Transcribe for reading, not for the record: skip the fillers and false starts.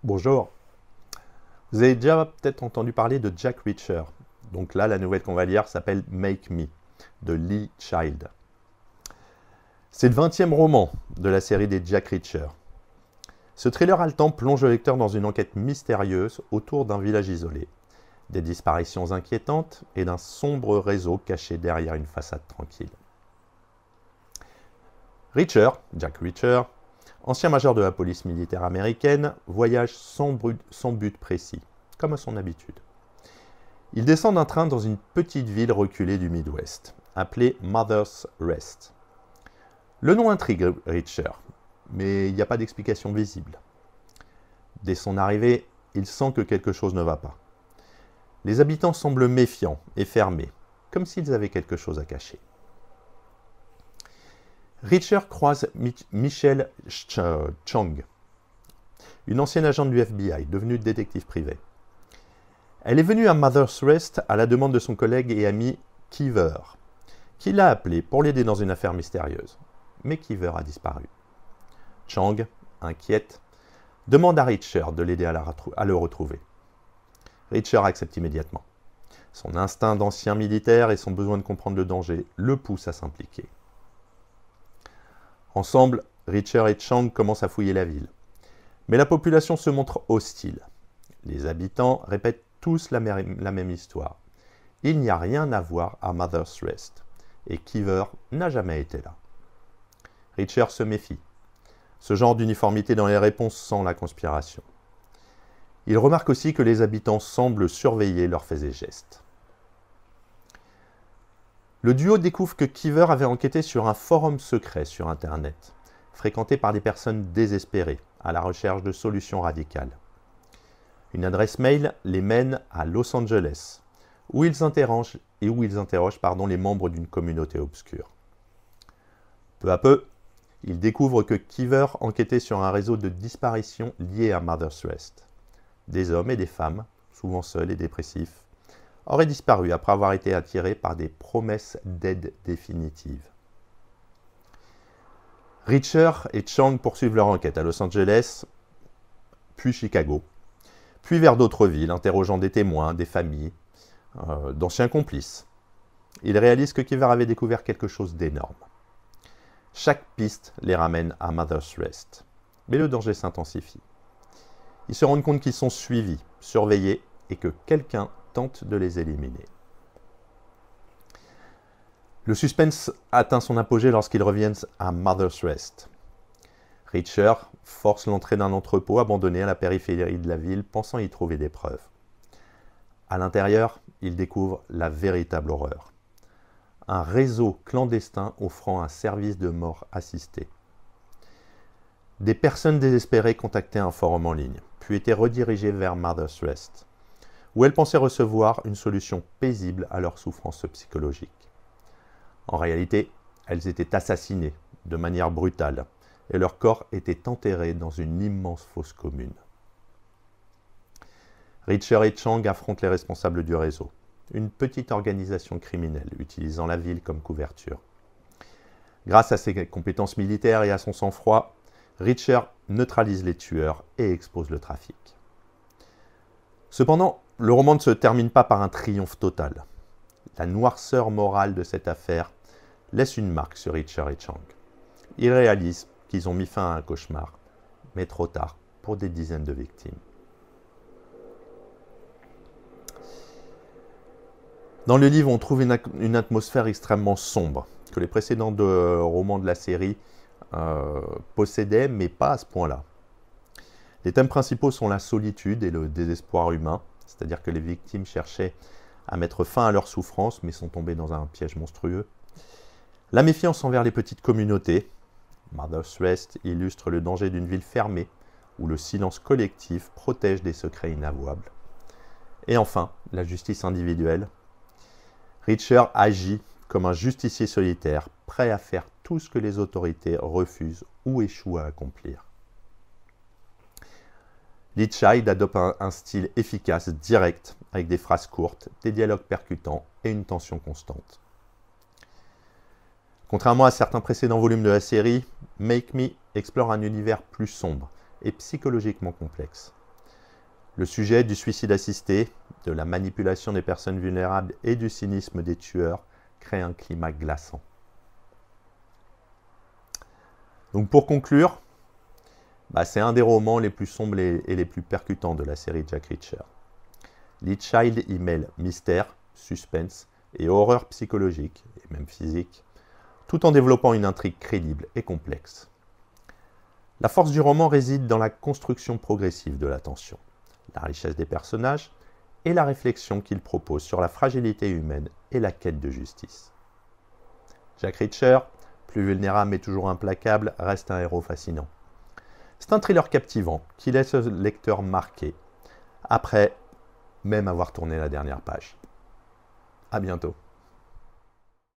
Bonjour. Vous avez déjà peut-être entendu parler de Jack Reacher. Donc là, la nouvelle qu'on va lire s'appelle Make Me, de Lee Child. C'est le 20e roman de la série des Jack Reacher. Ce thriller haletant plonge le lecteur dans une enquête mystérieuse autour d'un village isolé, des disparitions inquiétantes et d'un sombre réseau caché derrière une façade tranquille. Reacher, Jack Reacher, ancien major de la police militaire américaine, voyage sans but précis, comme à son habitude. Il descend d'un train dans une petite ville reculée du Midwest, appelée Mother's Rest. Le nom intrigue Reacher, mais il n'y a pas d'explication visible. Dès son arrivée, il sent que quelque chose ne va pas. Les habitants semblent méfiants et fermés, comme s'ils avaient quelque chose à cacher. Reacher croise Michelle Chang, une ancienne agente du FBI, devenue détective privée. Elle est venue à Mother's Rest à la demande de son collègue et ami Kiever, qui l'a appelé pour l'aider dans une affaire mystérieuse. Mais Kiever a disparu. Chang, inquiète, demande à Reacher de l'aider à le retrouver. Reacher accepte immédiatement. Son instinct d'ancien militaire et son besoin de comprendre le danger le poussent à s'impliquer. Ensemble, Reacher et Chang commencent à fouiller la ville. Mais la population se montre hostile. Les habitants répètent tous la même histoire. Il n'y a rien à voir à Mother's Rest. Et Kiever n'a jamais été là. Reacher se méfie. Ce genre d'uniformité dans les réponses sent la conspiration. Il remarque aussi que les habitants semblent surveiller leurs faits et gestes. Le duo découvre que Kiever avait enquêté sur un forum secret sur Internet, fréquenté par des personnes désespérées, à la recherche de solutions radicales. Une adresse mail les mène à Los Angeles, où ils interrogent les membres d'une communauté obscure. Peu à peu, ils découvrent que Kiever enquêtait sur un réseau de disparitions lié à Mother's Rest. Des hommes et des femmes, souvent seuls et dépressifs, auraient disparu après avoir été attirés par des promesses d'aide définitive. Reacher et Chang poursuivent leur enquête à Los Angeles, puis Chicago, puis vers d'autres villes, interrogeant des témoins, des familles, d'anciens complices. Ils réalisent que Kiever avait découvert quelque chose d'énorme. Chaque piste les ramène à Mother's Rest, mais le danger s'intensifie. Ils se rendent compte qu'ils sont suivis, surveillés, et que quelqu'un tente de les éliminer. Le suspense atteint son apogée lorsqu'ils reviennent à Mother's Rest. Reacher force l'entrée d'un entrepôt abandonné à la périphérie de la ville, pensant y trouver des preuves. À l'intérieur, il découvre la véritable horreur. Un réseau clandestin offrant un service de mort assistée. Des personnes désespérées contactaient un forum en ligne, puis étaient redirigées vers Mother's Rest, où elles pensaient recevoir une solution paisible à leurs souffrances psychologiques. En réalité, elles étaient assassinées de manière brutale, et leurs corps étaient enterrés dans une immense fosse commune. Reacher et Chang affrontent les responsables du réseau, une petite organisation criminelle utilisant la ville comme couverture. Grâce à ses compétences militaires et à son sang-froid, Reacher neutralise les tueurs et expose le trafic. Cependant, le roman ne se termine pas par un triomphe total. La noirceur morale de cette affaire laisse une marque sur Reacher et Chang. Ils réalisent qu'ils ont mis fin à un cauchemar, mais trop tard pour des dizaines de victimes. Dans le livre, on trouve une atmosphère extrêmement sombre, que les précédents romans de la série possédaient, mais pas à ce point-là. Les thèmes principaux sont la solitude et le désespoir humain, c'est-à-dire que les victimes cherchaient à mettre fin à leur souffrance, mais sont tombées dans un piège monstrueux. La méfiance envers les petites communautés. Mother's Rest illustre le danger d'une ville fermée, où le silence collectif protège des secrets inavouables. Et enfin, la justice individuelle. Reacher agit comme un justicier solitaire, prêt à faire tout ce que les autorités refusent ou échouent à accomplir. Lee Child adopte un style efficace, direct, avec des phrases courtes, des dialogues percutants et une tension constante. Contrairement à certains précédents volumes de la série, Make Me explore un univers plus sombre et psychologiquement complexe. Le sujet du suicide assisté, de la manipulation des personnes vulnérables et du cynisme des tueurs crée un climat glaçant. Donc pour conclure, c'est un des romans les plus sombres et les plus percutants de la série Jack Reacher. Lee Child y mêle mystère, suspense et horreur psychologique, et même physique, tout en développant une intrigue crédible et complexe. La force du roman réside dans la construction progressive de la tension, la richesse des personnages et la réflexion qu'il propose sur la fragilité humaine et la quête de justice. Jack Reacher, plus vulnérable mais toujours implacable, reste un héros fascinant. C'est un thriller captivant qui laisse le lecteur marqué, après même avoir tourné la dernière page. À bientôt.